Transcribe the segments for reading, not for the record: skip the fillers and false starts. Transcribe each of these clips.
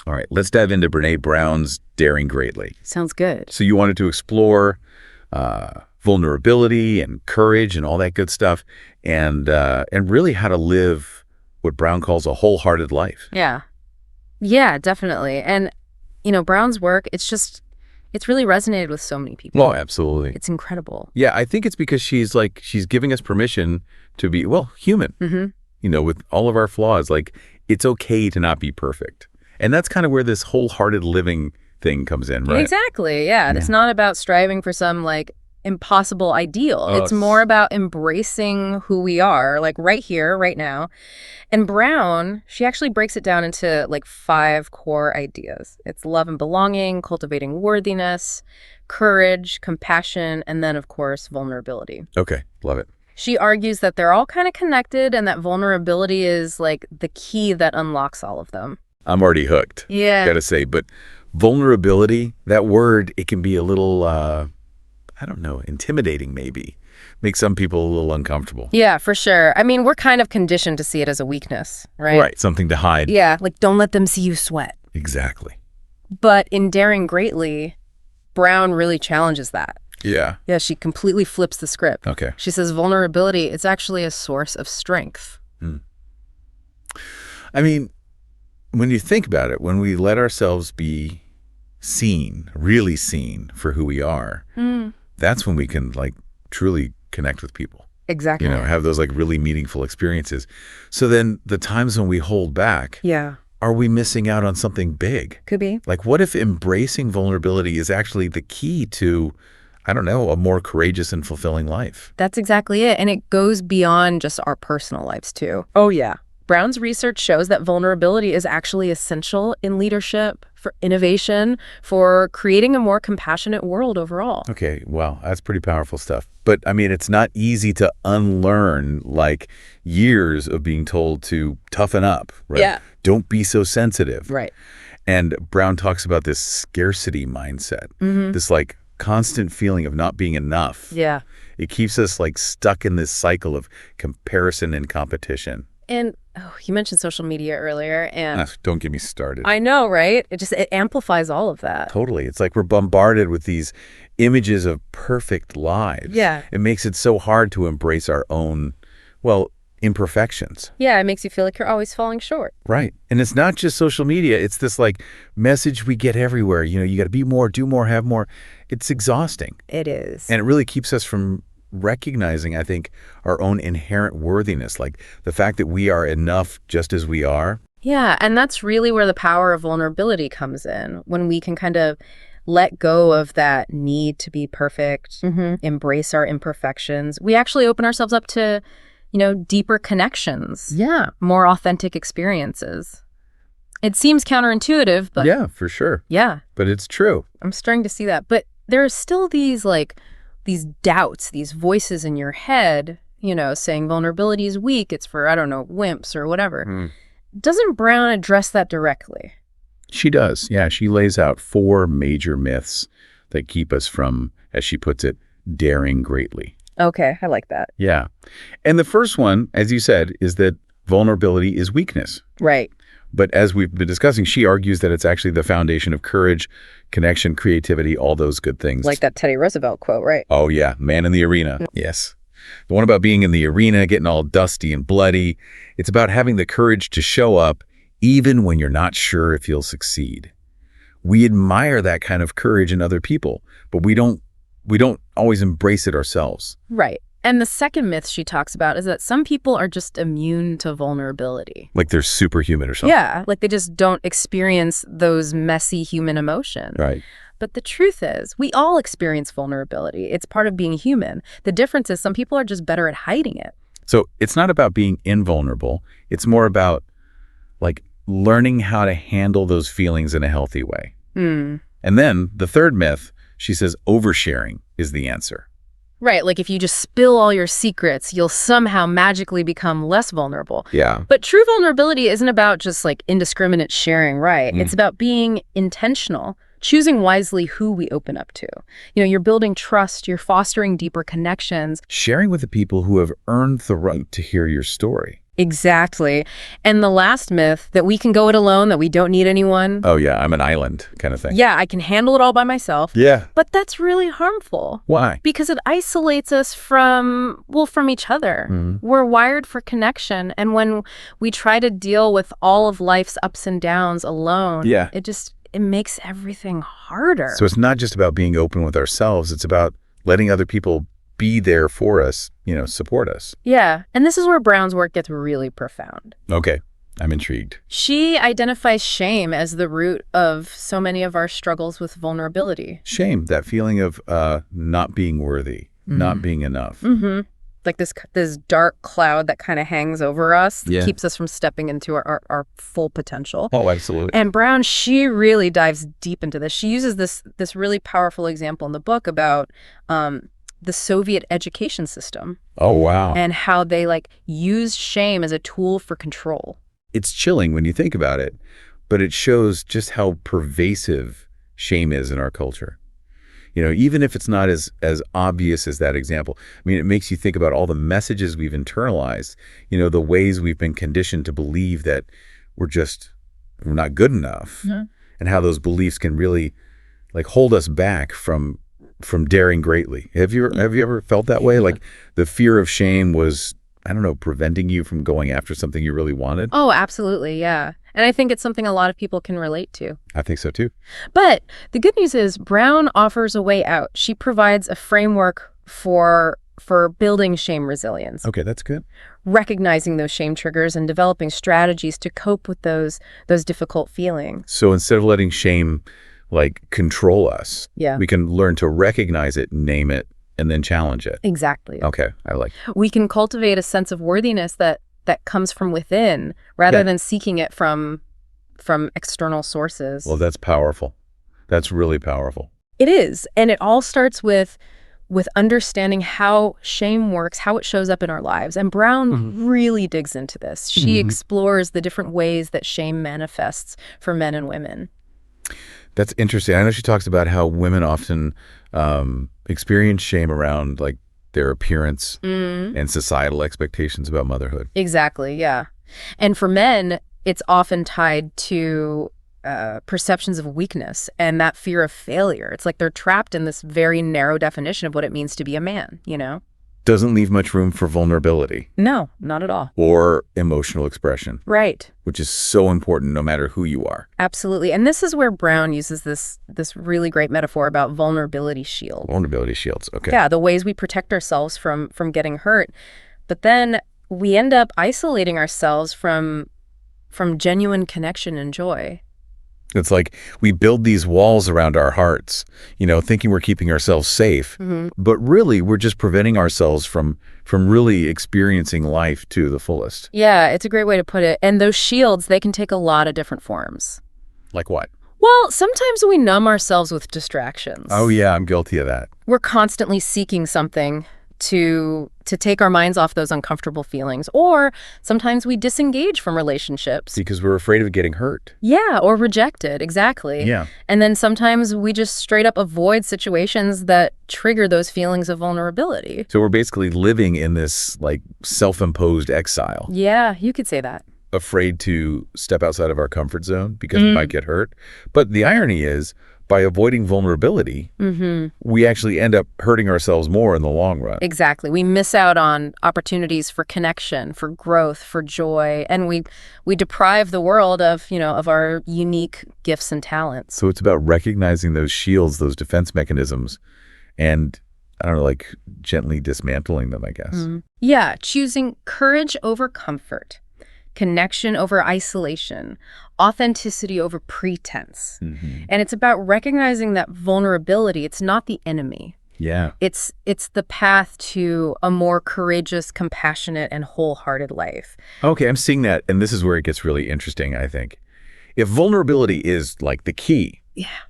All right, let's dive into Brené Brown's Daring Greatly. Sounds good. So you wanted to explore vulnerability and courage and all that good stuff, and really how to live what Brown calls a wholehearted life. Yeah. Yeah, definitely. And, Brown's work, it's really resonated with so many people. Oh, absolutely. It's incredible. Yeah, I think it's because she's giving us permission to be, human. Mm-hmm. With all of our flaws, it's okay to not be perfect. And that's kind of where this wholehearted living thing comes in, right? Exactly, yeah. It's not about striving for some, impossible ideal. It's more about embracing who we are, right here, right now. And Brown, she actually breaks it down into, 5 core ideas. It's love and belonging, cultivating worthiness, courage, compassion, and then, of course, vulnerability. Okay, love it. She argues that they're all kind of connected and that vulnerability is, the key that unlocks all of them. I'm already hooked. Yeah. Gotta say, but vulnerability, that word, it can be a little, I don't know, intimidating maybe. Makes some people a little uncomfortable. Yeah, for sure. I mean, we're kind of conditioned to see it as a weakness, right? Right, something to hide. Yeah, don't let them see you sweat. Exactly. But in Daring Greatly, Brown really challenges that. Yeah. Yeah, she completely flips the script. Okay. She says vulnerability, it's actually a source of strength. I mean, when you think about it, when we let ourselves be seen, really seen for who we are, that's when we can truly connect with people. Exactly. Have those really meaningful experiences. So then the times when we hold back, Yeah. are we missing out on something big? Could be. What if embracing vulnerability is actually the key to, I don't know, a more courageous and fulfilling life? That's exactly it. And it goes beyond just our personal lives, too. Oh, yeah. Brown's research shows that vulnerability is actually essential in leadership, for innovation, for creating a more compassionate world overall. Okay, wow, that's pretty powerful stuff. But, I mean, it's not easy to unlearn, years of being told to toughen up, right? Yeah. Don't be so sensitive. Right. And Brown talks about this scarcity mindset, this, constant feeling of not being enough. Yeah. It keeps us, stuck in this cycle of comparison and competition. And you mentioned social media earlier, and Don't get me started. I know, right? It amplifies all of that. Totally. It's we're bombarded with these images of perfect lives. Yeah. It makes it so hard to embrace our own, imperfections. Yeah, it makes you feel like you're always falling short. Right. And it's not just social media. It's this message we get everywhere. You got to be more, do more, have more. It's exhausting. It is. And it really keeps us from recognizing, I think, our own inherent worthiness, the fact that we are enough just as we are. Yeah, and that's really where the power of vulnerability comes in, when we can kind of let go of that need to be perfect, embrace our imperfections. We actually open ourselves up to, deeper connections. Yeah. More authentic experiences. It seems counterintuitive, but... Yeah, for sure. Yeah. But it's true. I'm starting to see that. But there are still these, these doubts, these voices in your head, saying vulnerability is weak, it's for, I don't know, wimps or whatever. Doesn't Brown address that directly? She does. Yeah, she lays out 4 major myths that keep us from, as she puts it, daring greatly. Okay, I like that. Yeah. And the first one, as you said, is that vulnerability is weakness. Right. But as we've been discussing, she argues that it's actually the foundation of courage, connection, creativity, all those good things. Like that Teddy Roosevelt quote, right? Oh, yeah. Man in the arena. Yes. The one about being in the arena, getting all dusty and bloody. It's about having the courage to show up even when you're not sure if you'll succeed. We admire that kind of courage in other people, but we don't always embrace it ourselves. Right. And the second myth she talks about is that some people are just immune to vulnerability. Like they're superhuman or something. Yeah, they just don't experience those messy human emotions. Right. But the truth is, we all experience vulnerability. It's part of being human. The difference is some people are just better at hiding it. So it's not about being invulnerable. It's more about learning how to handle those feelings in a healthy way. And then the third myth, she says oversharing is the answer. Right, if you just spill all your secrets, you'll somehow magically become less vulnerable. Yeah. But true vulnerability isn't about just indiscriminate sharing, right? It's about being intentional, choosing wisely who we open up to. You're building trust, you're fostering deeper connections. Sharing with the people who have earned the right to hear your story. Exactly. And the last myth, that we can go it alone, that we don't need anyone. Oh, yeah, I'm an island kind of thing. Yeah, I can handle it all by myself. Yeah. But that's really harmful. Why? Because it isolates us from each other. We're wired for connection. And when we try to deal with all of life's ups and downs alone, it makes everything harder. So it's not just about being open with ourselves. It's about letting other people be there for us, support us. Yeah. And this is where Brown's work gets really profound. Okay. I'm intrigued. She identifies shame as the root of so many of our struggles with vulnerability. Shame, that feeling of not being worthy, not being enough. Like this dark cloud that kind of hangs over us, that keeps us from stepping into our full potential. Oh, absolutely. And Brown, she really dives deep into this. She uses this really powerful example in the book about the Soviet education system. Oh, wow. And how they used shame as a tool for control. It's chilling when you think about it, but it shows just how pervasive shame is in our culture. Even if it's not as obvious as that example. I mean, it makes you think about all the messages we've internalized, the ways we've been conditioned to believe that we're not good enough, and how those beliefs can really hold us back from daring greatly. Have you ever felt that way? Like the fear of shame was, I don't know, preventing you from going after something you really wanted? Oh, absolutely, yeah. And I think it's something a lot of people can relate to. I think so too. But the good news is Brown offers a way out. She provides a framework for building shame resilience. Okay, that's good. Recognizing those shame triggers and developing strategies to cope with those difficult feelings. So instead of letting shame control us, we can learn to recognize it, name it, and then challenge it. Exactly. Okay, I like it. We can cultivate a sense of worthiness that comes from within rather than seeking it from external sources. Well, that's powerful. That's really powerful. It is. And it all starts with understanding how shame works, how it shows up in our lives. And Brown really digs into this. She explores the different ways that shame manifests for men and women. That's interesting. I know she talks about how women often experience shame around their appearance and societal expectations about motherhood. Exactly, yeah. And for men, it's often tied to perceptions of weakness and that fear of failure. It's like they're trapped in this very narrow definition of what it means to be a man, Doesn't leave much room for vulnerability. No, not at all. Or emotional expression. Right. Which is so important no matter who you are. Absolutely. And this is where Brown uses this really great metaphor about vulnerability shield. Vulnerability shields, okay. Yeah, the ways we protect ourselves from getting hurt. But then we end up isolating ourselves from genuine connection and joy. It's like we build these walls around our hearts, thinking we're keeping ourselves safe. But really, we're just preventing ourselves from really experiencing life to the fullest. Yeah, it's a great way to put it. And those shields, they can take a lot of different forms. Like what? Well, sometimes we numb ourselves with distractions. Oh, yeah, I'm guilty of that. We're constantly seeking something to take our minds off those uncomfortable feelings. Or sometimes we disengage from relationships. Because we're afraid of getting hurt. Yeah, or rejected, exactly. Yeah. And then sometimes we just straight up avoid situations that trigger those feelings of vulnerability. So we're basically living in this self-imposed exile. Yeah, you could say that. Afraid to step outside of our comfort zone because we might get hurt. But the irony is, by avoiding vulnerability, we actually end up hurting ourselves more in the long run. Exactly. We miss out on opportunities for connection, for growth, for joy, and we deprive the world of our unique gifts and talents. So it's about recognizing those shields, those defense mechanisms, and I don't know, gently dismantling them, I guess. Yeah, choosing courage over comfort, connection over isolation, authenticity over pretense. And it's about recognizing that vulnerability, it's not the enemy. Yeah. It's the path to a more courageous, compassionate, and wholehearted life. Okay, I'm seeing that, and this is where it gets really interesting, I think. If vulnerability is the key,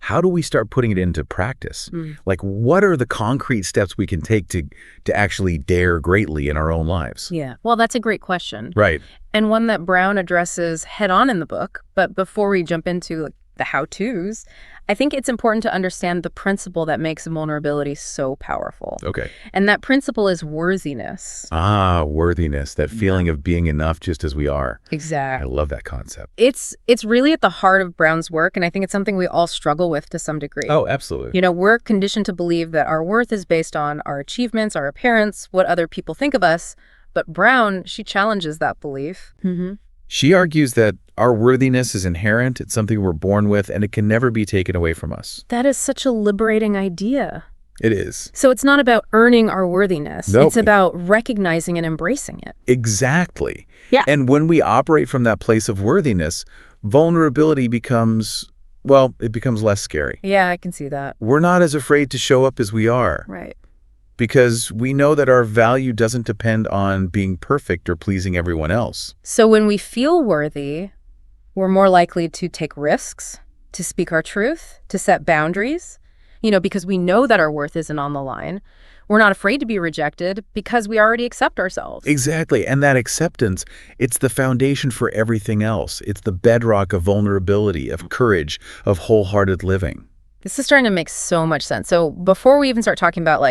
how do we start putting it into practice? What are the concrete steps we can take to actually dare greatly in our own lives? Yeah, well, that's a great question. Right. And one that Brown addresses head on in the book. But before we jump into the how-tos, I think it's important to understand the principle that makes vulnerability so powerful. Okay. And that principle is worthiness. Ah, worthiness, that feeling of being enough just as we are. I Exactly. love that concept. It's really at the heart of Brown's work, and I think it's something we all struggle with to some degree. Oh, absolutely. You know, we're conditioned to believe that our worth is based on our achievements, our appearance, what other people think of us. But Brown, she challenges that belief. She argues that our worthiness is inherent, it's something we're born with, and it can never be taken away from us. That is such a liberating idea. It is. So it's not about earning our worthiness. Nope. It's about recognizing and embracing it. Exactly. Yeah. And when we operate from that place of worthiness, vulnerability becomes, well, it becomes less scary. Yeah, I can see that. We're not as afraid to show up as we are. Right. Because we know that our value doesn't depend on being perfect or pleasing everyone else. So when we feel worthy, we're more likely to take risks, to speak our truth, to set boundaries, because we know that our worth isn't on the line. We're not afraid to be rejected because we already accept ourselves. Exactly. And that acceptance, it's the foundation for everything else. It's the bedrock of vulnerability, of courage, of wholehearted living. This is starting to make so much sense. So before we even start talking about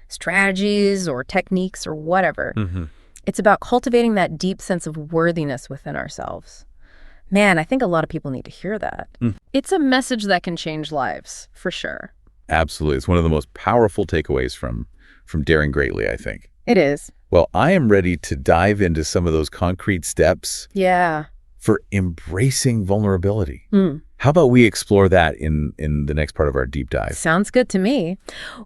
strategies or techniques or whatever, it's about cultivating that deep sense of worthiness within ourselves. Man, I think a lot of people need to hear that. It's a message that can change lives, for sure. Absolutely. It's one of the most powerful takeaways from Daring Greatly, I think. It is. Well, I am ready to dive into some of those concrete steps for embracing vulnerability. How about we explore that in the next part of our deep dive? Sounds good to me.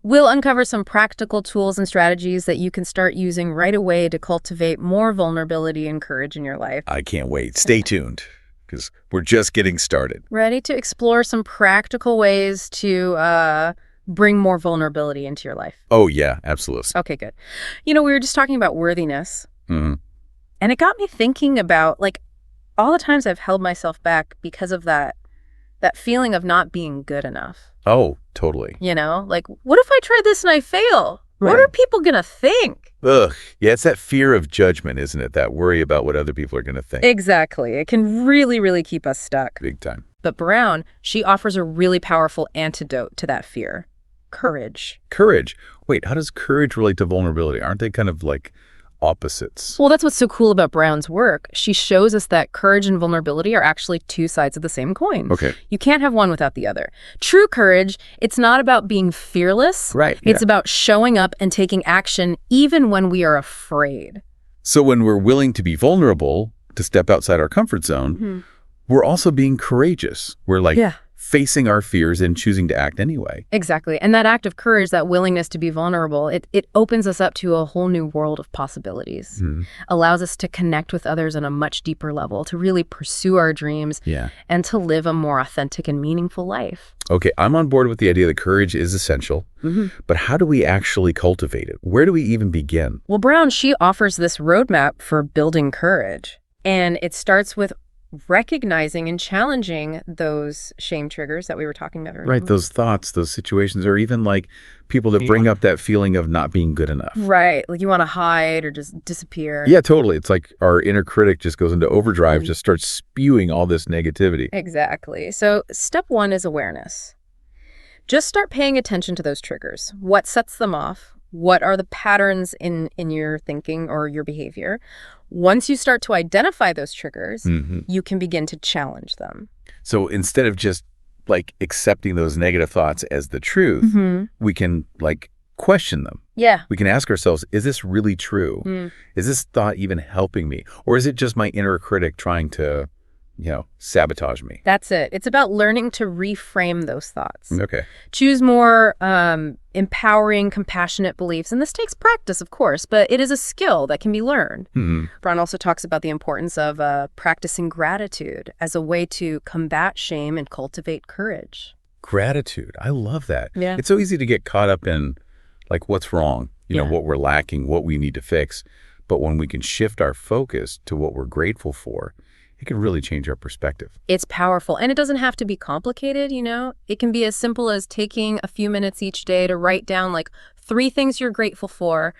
We'll uncover some practical tools and strategies that you can start using right away to cultivate more vulnerability and courage in your life. I can't wait. Stay tuned, because we're just getting started. Ready to explore some practical ways to bring more vulnerability into your life. Oh, yeah, absolutely. Okay, good. We were just talking about worthiness. And it got me thinking about, all the times I've held myself back because of that feeling of not being good enough. Oh, totally. What if I try this and I fail? Right. What are people going to think? Ugh. Yeah, it's that fear of judgment, isn't it? That worry about what other people are going to think. Exactly. It can really, really keep us stuck. Big time. But Brown, she offers a really powerful antidote to that fear. Courage. Courage. Wait, how does courage relate to vulnerability? Aren't they kind of like opposites? Well, that's what's so cool about Brown's work. She shows us that courage and vulnerability are actually two sides of the same coin. Okay. You can't have one without the other. True courage, it's not about being fearless. Right. It's about showing up and taking action even when we are afraid. So when we're willing to be vulnerable, to step outside our comfort zone, we're also being courageous. We're facing our fears and choosing to act anyway. Exactly. And that act of courage, that willingness to be vulnerable, it opens us up to a whole new world of possibilities. Allows us to connect with others on a much deeper level, to really pursue our dreams, and to live a more authentic and meaningful life. Okay, I'm on board with the idea that courage is essential, but how do we actually cultivate it? Where do we even begin? Well, Brown, she offers this roadmap for building courage. And it starts with recognizing and challenging those shame triggers that we were talking about earlier. Right, those thoughts, those situations, or even people that bring up that feeling of not being good enough. Right, you want to hide or just disappear. Yeah, totally. It's like our inner critic just goes into overdrive, just starts spewing all this negativity. Exactly. So step one is awareness. Just start paying attention to those triggers. What sets them off? What are the patterns in your thinking or your behavior? Once you start to identify those triggers, you can begin to challenge them. So instead of just accepting those negative thoughts as the truth, we can question them. Yeah. We can ask ourselves, is this really true? Is this thought even helping me? Or is it just my inner critic trying to, sabotage me? That's it. It's about learning to reframe those thoughts. Okay. Choose more empowering, compassionate beliefs. And this takes practice, of course, but it is a skill that can be learned. Brown also talks about the importance of practicing gratitude as a way to combat shame and cultivate courage. Gratitude. I love that. Yeah. It's so easy to get caught up in what's wrong, what we're lacking, what we need to fix. But when we can shift our focus to what we're grateful for, it can really change our perspective. It's powerful. And it doesn't have to be complicated, It can be as simple as taking a few minutes each day to write down 3 things you're grateful for,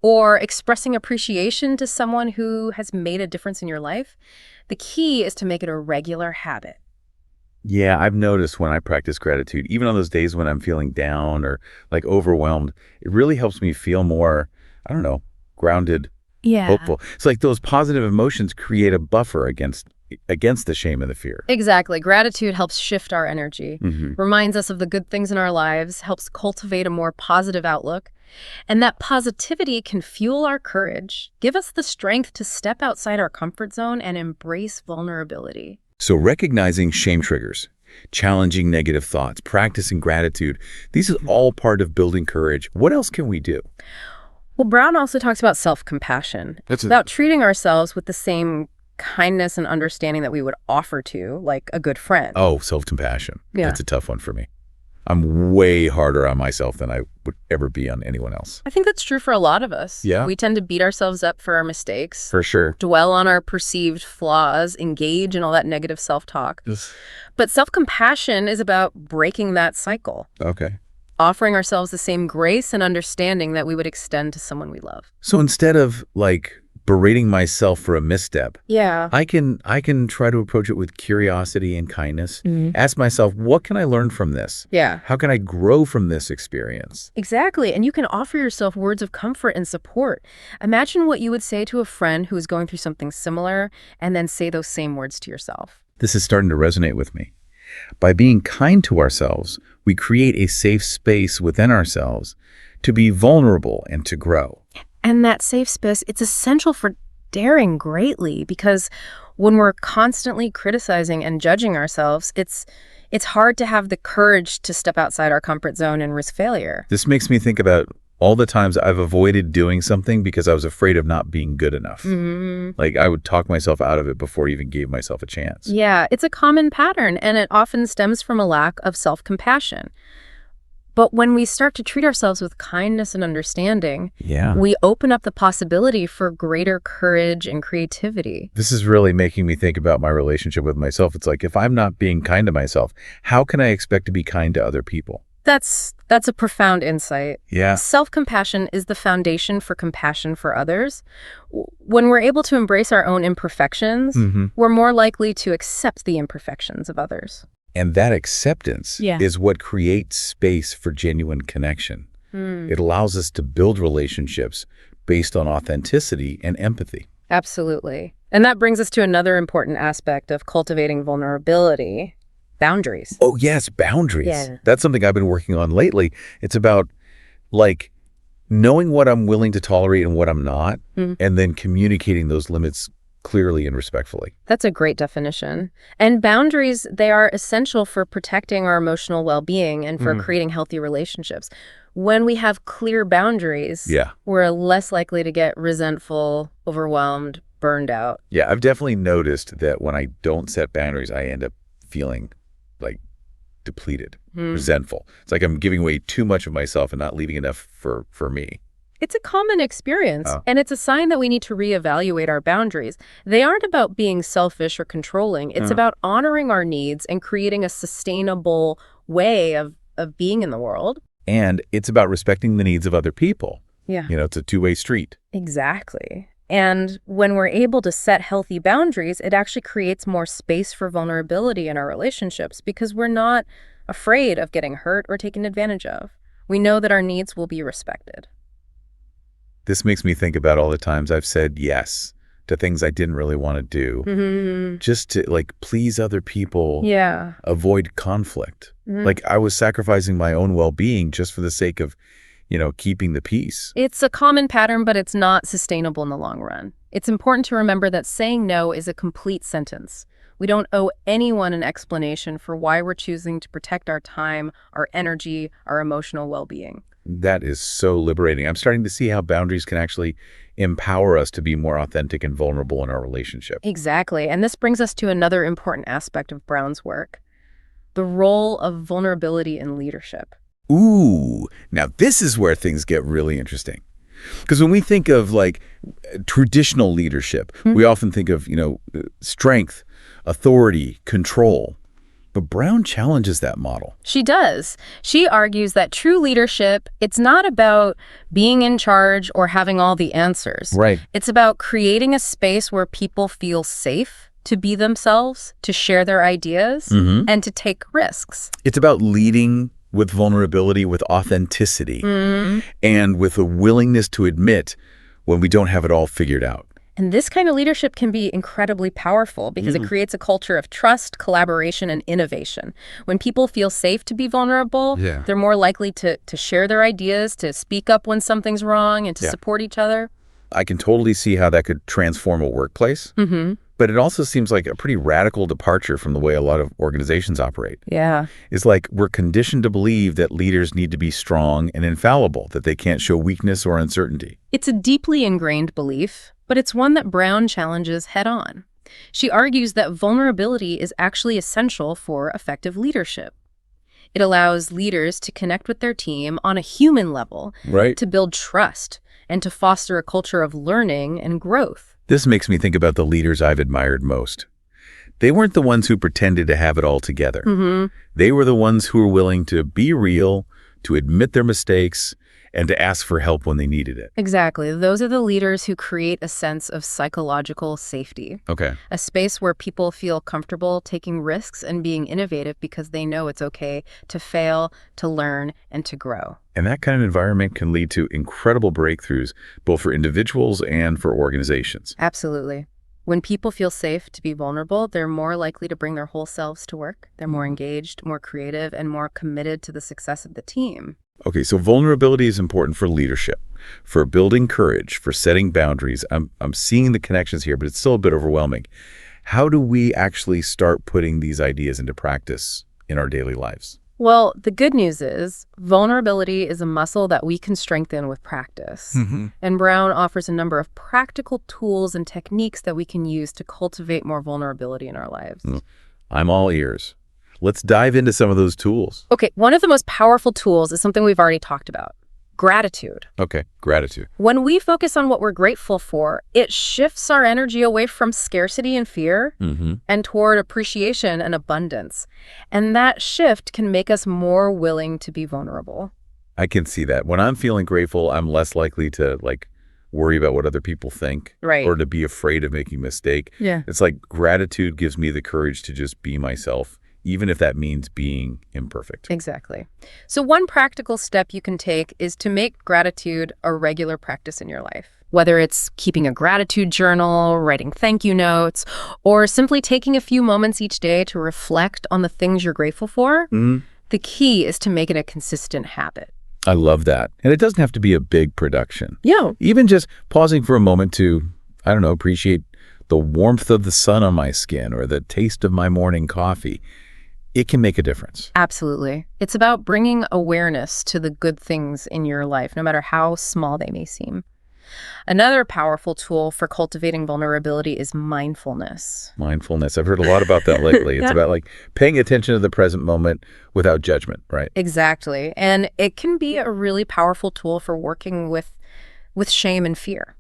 or expressing appreciation to someone who has made a difference in your life. The key is to make it a regular habit. Yeah, I've noticed when I practice gratitude, even on those days when I'm feeling down or like overwhelmed, it really helps me feel more, I don't know, grounded, Yeah. hopeful. It's like those positive emotions create a buffer against the shame and the fear. Exactly. Gratitude helps shift our energy, Hmm. reminds us of the good things in our lives, helps cultivate a more positive outlook. And that positivity can fuel our courage, give us the strength to step outside our comfort zone and embrace vulnerability. So recognizing shame triggers, challenging negative thoughts, practicing gratitude, these is all part of building courage. What else can we do? Well, Brown also talks about self-compassion, about treating ourselves with the same kindness and understanding that we would offer to, like a good friend. Oh, self-compassion. Yeah. That's a tough one for me. I'm way harder on myself than I would ever be on anyone else. I think that's true for a lot of us. Yeah. We tend to beat ourselves up for our mistakes, For sure. dwell on our perceived flaws, engage in all that negative self-talk. But self-compassion is about breaking that cycle, Okay. offering ourselves the same grace and understanding that we would extend to someone we love. So instead of like berating myself for a misstep, Yeah. I can try to approach it with curiosity and kindness. Ask myself, what can I learn from this? Yeah. How can I grow from this experience? Exactly. And you can offer yourself words of comfort and support. Imagine what you would say to a friend who is going through something similar, and then say those same words to yourself. This is starting to resonate with me. By being kind to ourselves, we create a safe space within ourselves to be vulnerable and to grow. And that safe space, it's essential for daring greatly, because when we're constantly criticizing and judging ourselves, it's hard to have the courage to step outside our comfort zone and risk failure. This makes me think about all the times I've avoided doing something because I was afraid of not being good enough. Like I would talk myself out of it before I even gave myself a chance. Yeah, it's a common pattern, and it often stems from a lack of self-compassion. But when we start to treat ourselves with kindness and understanding, we open up the possibility for greater courage and creativity. This is really making me think about my relationship with myself. It's like, if I'm not being kind to myself, how can I expect to be kind to other people? That's a profound insight. Yeah. Self-compassion is the foundation for compassion for others. When we're able to embrace our own imperfections, we're more likely to accept the imperfections of others. And that acceptance Yeah. is what creates space for genuine connection. It allows us to build relationships based on authenticity and empathy. Absolutely. And that brings us to another important aspect of cultivating vulnerability: boundaries. Oh, yes, boundaries. Yeah. That's something I've been working on lately. It's about, like, knowing what I'm willing to tolerate and what I'm not, and then communicating those limits clearly and respectfully. That's a great definition. And boundaries, they are essential for protecting our emotional well-being and for creating healthy relationships. When we have clear boundaries, we're less likely to get resentful, overwhelmed, burned out. Yeah, I've definitely noticed that when I don't set boundaries, I end up feeling like depleted, resentful. It's like I'm giving away too much of myself and not leaving enough for me. It's a common experience, and it's a sign that we need to reevaluate our boundaries. They aren't about being selfish or controlling. It's about honoring our needs and creating a sustainable way of being in the world. And it's about respecting the needs of other people. Yeah. You know, it's a two-way street. Exactly. And when we're able to set healthy boundaries, it actually creates more space for vulnerability in our relationships, because we're not afraid of getting hurt or taken advantage of. We know that our needs will be respected. This makes me think about all the times I've said yes to things I didn't really want to do, just to, like, please other people, avoid conflict. Like, I was sacrificing my own well-being just for the sake of, you know, keeping the peace. It's a common pattern, but it's not sustainable in the long run. It's important to remember that saying no is a complete sentence. We don't owe anyone an explanation for why we're choosing to protect our time, our energy, our emotional well-being. That is so liberating. I'm starting to see how boundaries can actually empower us to be more authentic and vulnerable in our relationship. Exactly. And this brings us to another important aspect of Brown's work: the role of vulnerability in leadership. Ooh, now this is where things get really interesting. Because when we think of, like, traditional leadership, we often think of, you know, strength, authority, control. But Brown challenges that model. She does. She argues that true leadership, it's not about being in charge or having all the answers. Right. It's about creating a space where people feel safe to be themselves, to share their ideas, and to take risks. It's about leading with vulnerability, with authenticity, and with a willingness to admit when we don't have it all figured out. And this kind of leadership can be incredibly powerful because it creates a culture of trust, collaboration, and innovation. When people feel safe to be vulnerable, they're more likely to share their ideas, to speak up when something's wrong, and to support each other. I can totally see how that could transform a workplace. But it also seems like a pretty radical departure from the way a lot of organizations operate. Yeah. It's like we're conditioned to believe that leaders need to be strong and infallible, that they can't show weakness or uncertainty. It's a deeply ingrained belief, but it's one that Brown challenges head-on. She argues that vulnerability is actually essential for effective leadership. It allows leaders to connect with their team on a human level, to build trust, and to foster a culture of learning and growth. This makes me think about the leaders I've admired most. They weren't the ones who pretended to have it all together. They were the ones who were willing to be real, to admit their mistakes, and to ask for help when they needed it. Exactly. Those are the leaders who create a sense of psychological safety. A space where people feel comfortable taking risks and being innovative because they know it's okay to fail, to learn, and to grow. And that kind of environment can lead to incredible breakthroughs, both for individuals and for organizations. Absolutely. When people feel safe to be vulnerable, they're more likely to bring their whole selves to work. They're more engaged, more creative, and more committed to the success of the team. Okay, so vulnerability is important for leadership, for building courage, for setting boundaries. I'm seeing the connections here, but it's still a bit overwhelming. How do we actually start putting these ideas into practice in our daily lives? Well, the good news is vulnerability is a muscle that we can strengthen with practice. And Brown offers a number of practical tools and techniques that we can use to cultivate more vulnerability in our lives. I'm all ears. Let's dive into some of those tools. Okay, one of the most powerful tools is something we've already talked about: gratitude. Okay, gratitude. When we focus on what we're grateful for, it shifts our energy away from scarcity and fear and toward appreciation and abundance. And that shift can make us more willing to be vulnerable. I can see that. When I'm feeling grateful, I'm less likely to worry about what other people think or to be afraid of making a mistake. It's like gratitude gives me the courage to just be myself, even if that means being imperfect. Exactly. So one practical step you can take is to make gratitude a regular practice in your life. Whether it's keeping a gratitude journal, writing thank you notes, or simply taking a few moments each day to reflect on the things you're grateful for, the key is to make it a consistent habit. I love that. And it doesn't have to be a big production. Yeah. Even just pausing for a moment to, appreciate the warmth of the sun on my skin or the taste of my morning coffee. It can make a difference. Absolutely. It's about bringing awareness to the good things in your life, no matter how small they may seem. Another powerful tool for cultivating vulnerability is mindfulness. Mindfulness. I've heard a lot about that lately. It's about paying attention to the present moment without judgment, right? Exactly. And it can be a really powerful tool for working with shame and fear.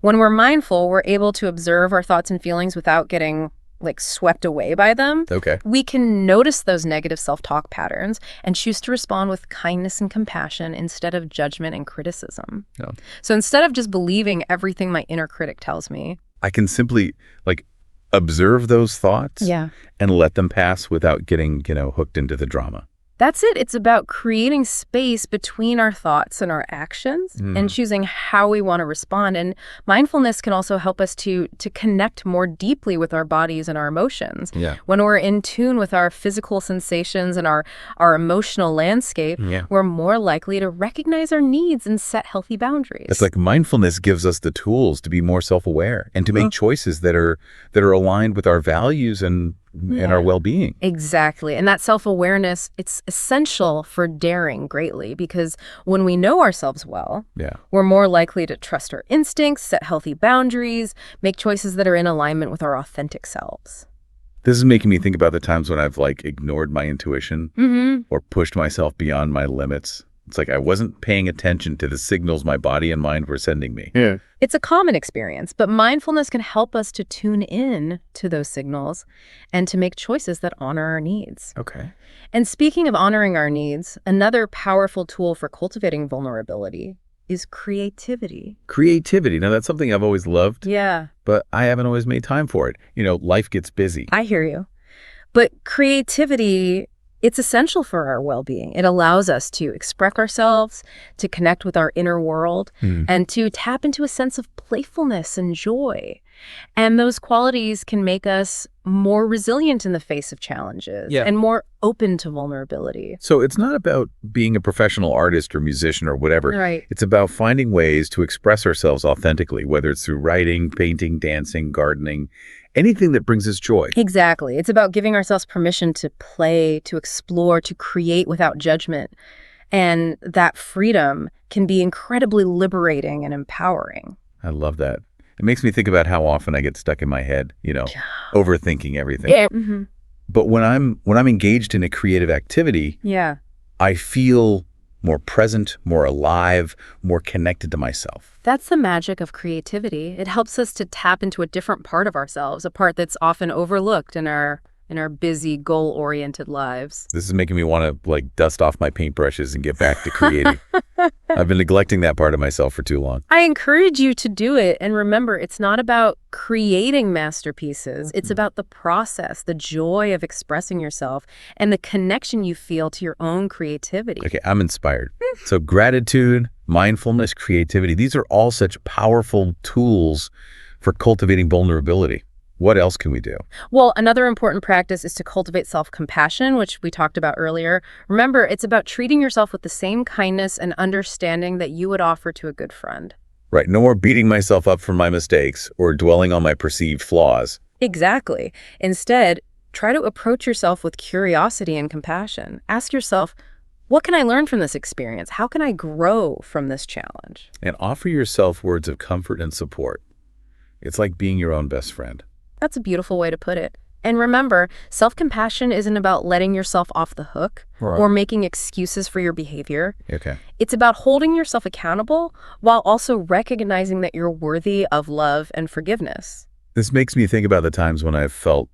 When we're mindful, we're able to observe our thoughts and feelings without getting swept away by them. We can notice those negative self-talk patterns and choose to respond with kindness and compassion instead of judgment and criticism. So instead of just believing everything my inner critic tells me, I can simply observe those thoughts and let them pass without getting, hooked into the drama. That's it. It's about creating space between our thoughts and our actions and choosing how we want to respond. And mindfulness can also help us to connect more deeply with our bodies and our emotions. When we're in tune with our physical sensations and our emotional landscape, we're more likely to recognize our needs and set healthy boundaries. It's like mindfulness gives us the tools to be more self-aware and to make choices that are aligned with our values and our well-being. Exactly. And that self-awareness, it's essential for daring greatly, because when we know ourselves well, we're more likely to trust our instincts, set healthy boundaries, make choices that are in alignment with our authentic selves. This is making me think about the times when I've ignored my intuition or pushed myself beyond my limits. It's like I wasn't paying attention to the signals my body and mind were sending me. It's a common experience, but mindfulness can help us to tune in to those signals and to make choices that honor our needs. And speaking of honoring our needs, another powerful tool for cultivating vulnerability is creativity. Creativity. Now, that's something I've always loved. Yeah. But I haven't always made time for it. Life gets busy. I hear you. But creativity, it's essential for our well-being. It allows us to express ourselves, to connect with our inner world, and to tap into a sense of playfulness and joy. And those qualities can make us more resilient in the face of challenges and more open to vulnerability. So it's not about being a professional artist or musician or whatever. Right. It's about finding ways to express ourselves authentically, whether it's through writing, painting, dancing, gardening, anything that brings us joy. Exactly. It's about giving ourselves permission to play, to explore, to create without judgment. And that freedom can be incredibly liberating and empowering. I love that. It makes me think about how often I get stuck in my head, overthinking everything. Yeah. But when I'm engaged in a creative activity, I feel more present, more alive, more connected to myself. That's the magic of creativity. It helps us to tap into a different part of ourselves, a part that's often overlooked in our busy, goal-oriented lives. This is making me want to dust off my paintbrushes and get back to creating. I've been neglecting that part of myself for too long. I encourage you to do it. And remember, it's not about creating masterpieces. It's about the process, the joy of expressing yourself, and the connection you feel to your own creativity. Okay, I'm inspired. So gratitude, mindfulness, creativity, these are all such powerful tools for cultivating vulnerability. What else can we do? Well, another important practice is to cultivate self-compassion, which we talked about earlier. Remember, it's about treating yourself with the same kindness and understanding that you would offer to a good friend. Right. No more beating myself up for my mistakes or dwelling on my perceived flaws. Exactly. Instead, try to approach yourself with curiosity and compassion. Ask yourself, what can I learn from this experience? How can I grow from this challenge? And offer yourself words of comfort and support. It's like being your own best friend. That's a beautiful way to put it. And remember, self-compassion isn't about letting yourself off the hook or making excuses for your behavior. Okay. It's about holding yourself accountable while also recognizing that you're worthy of love and forgiveness. This makes me think about the times when I've felt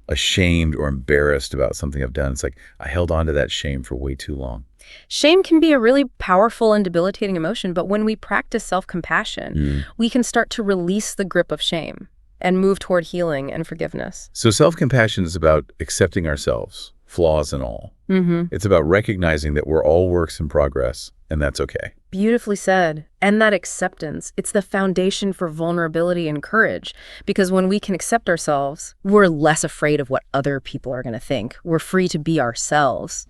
ashamed or embarrassed about something I've done. It's like I held on to that shame for way too long. Shame can be a really powerful and debilitating emotion, but when we practice self-compassion, we can start to release the grip of shame and move toward healing and forgiveness. So self-compassion is about accepting ourselves, flaws and all. It's about recognizing that we're all works in progress, and that's okay. Beautifully said. And that acceptance, it's the foundation for vulnerability and courage, because when we can accept ourselves, we're less afraid of what other people are going to think. We're free to be ourselves,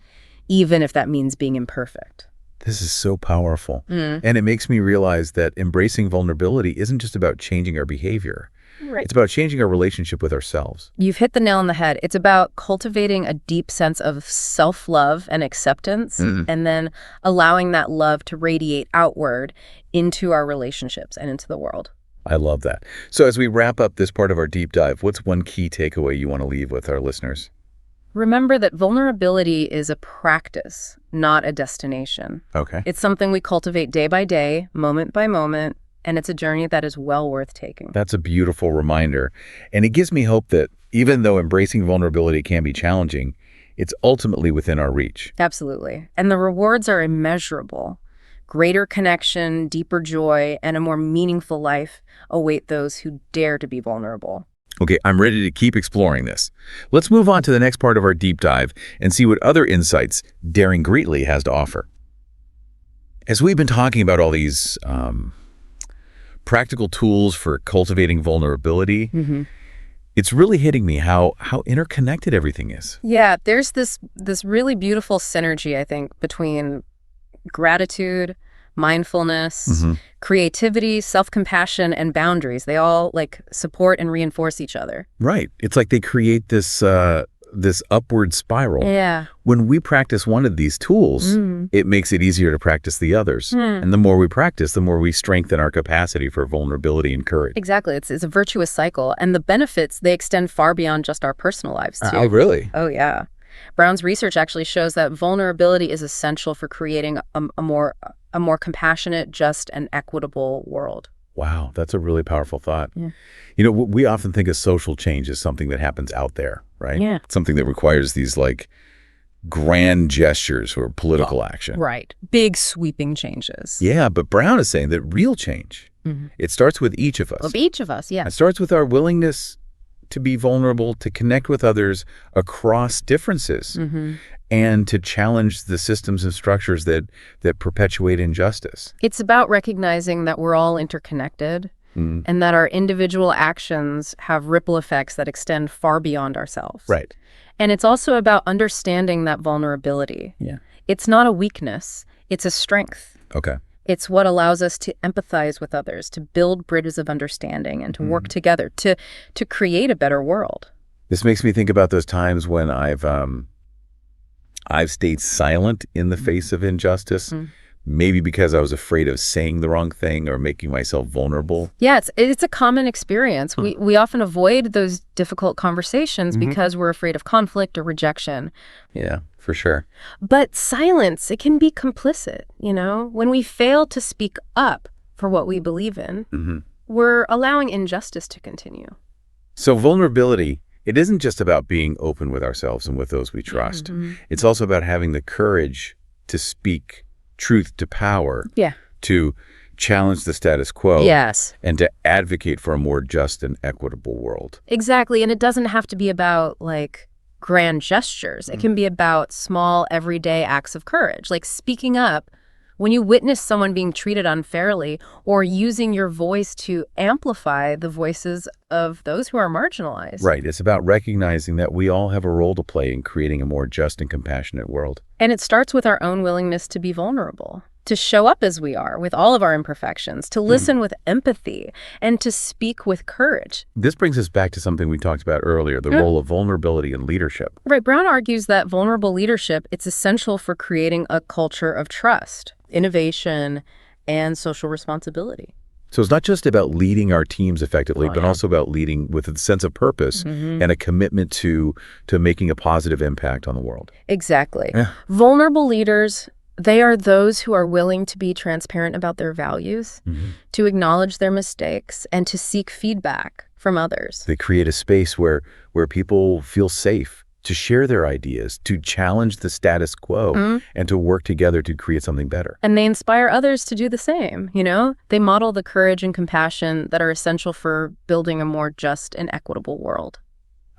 even if that means being imperfect. This is so powerful. And it makes me realize that embracing vulnerability isn't just about changing our behavior. Right. It's about changing our relationship with ourselves. You've hit the nail on the head. It's about cultivating a deep sense of self-love and acceptance, and then allowing that love to radiate outward into our relationships and into the world. I love that. So as we wrap up this part of our deep dive, what's one key takeaway you want to leave with our listeners? Remember that vulnerability is a practice, not a destination. Okay. It's something we cultivate day by day, moment by moment, and it's a journey that is well worth taking. That's a beautiful reminder. And it gives me hope that even though embracing vulnerability can be challenging, it's ultimately within our reach. Absolutely. And the rewards are immeasurable. Greater connection, deeper joy, and a more meaningful life await those who dare to be vulnerable. Okay, I'm ready to keep exploring this. Let's move on to the next part of our deep dive and see what other insights Daring Greatly has to offer. As we've been talking about all these practical tools for cultivating vulnerability, it's really hitting me how interconnected everything is. Yeah, there's this really beautiful synergy, I think, between gratitude, mindfulness, creativity, self-compassion, and boundaries. They all support and reinforce each other. Right. It's like they create this this upward spiral. Yeah. When we practice one of these tools, it makes it easier to practice the others. And the more we practice, the more we strengthen our capacity for vulnerability and courage. Exactly. It's a virtuous cycle. And the benefits, they extend far beyond just our personal lives, too. Oh, really? Oh, yeah. Brown's research actually shows that vulnerability is essential for creating a more compassionate, just, and equitable world. Wow, that's a really powerful thought. Yeah. We often think of social change as something that happens out there, right? Yeah. Something that requires these grand gestures or political action. Right. Big sweeping changes. Yeah, but Brown is saying that real change, it starts with each of us. Of each of us, yeah. It starts with our willingness to be vulnerable, to connect with others across differences, and to challenge the systems and structures that perpetuate injustice. It's about recognizing that we're all interconnected and that our individual actions have ripple effects that extend far beyond ourselves. Right. And it's also about understanding that vulnerability. Yeah. It's not a weakness, it's a strength. Okay. It's what allows us to empathize with others, to build bridges of understanding, and to work together to create a better world. This makes me think about those times when I've stayed silent in the face of injustice, maybe because I was afraid of saying the wrong thing or making myself vulnerable. Yeah, it's a common experience. We often avoid those difficult conversations because we're afraid of conflict or rejection. Yeah, for sure. But silence, it can be complicit, When we fail to speak up for what we believe in, we're allowing injustice to continue. So vulnerability, it isn't just about being open with ourselves and with those we trust. It's also about having the courage to speak truth to power, to challenge the status quo, and to advocate for a more just and equitable world. Exactly, and it doesn't have to be about, grand gestures. It can be about small, everyday acts of courage, like speaking up when you witness someone being treated unfairly, or using your voice to amplify the voices of those who are marginalized. Right. It's about recognizing that we all have a role to play in creating a more just and compassionate world. And it starts with our own willingness to be vulnerable, to show up as we are with all of our imperfections, to listen with empathy, and to speak with courage. This brings us back to something we talked about earlier, the role of vulnerability in leadership. Right. Brown argues that vulnerable leadership, it's essential for creating a culture of trust, innovation, and social responsibility. So it's not just about leading our teams effectively, but also about leading with a sense of purpose and a commitment to making a positive impact on the world. Exactly. Yeah. Vulnerable leaders, they are those who are willing to be transparent about their values, to acknowledge their mistakes, and to seek feedback from others. They create a space where people feel safe to share their ideas, to challenge the status quo, and to work together to create something better. And they inspire others to do the same, They model the courage and compassion that are essential for building a more just and equitable world.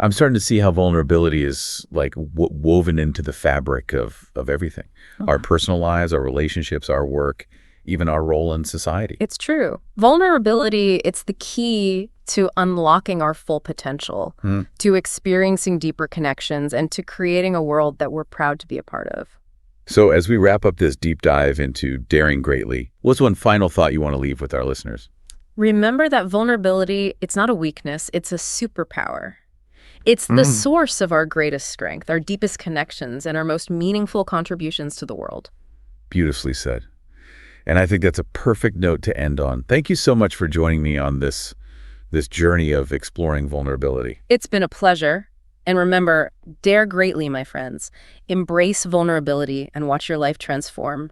I'm starting to see how vulnerability is woven into the fabric of everything. Our personal lives, our relationships, our work, even our role in society. It's true. Vulnerability, it's the key to unlocking our full potential, to experiencing deeper connections, and to creating a world that we're proud to be a part of. So as we wrap up this deep dive into daring greatly, what's one final thought you want to leave with our listeners? Remember that vulnerability, it's not a weakness, it's a superpower. It's the source of our greatest strength, our deepest connections, and our most meaningful contributions to the world. Beautifully said. And I think that's a perfect note to end on. Thank you so much for joining me on this journey of exploring vulnerability. It's been a pleasure. And remember, dare greatly, my friends. Embrace vulnerability and watch your life transform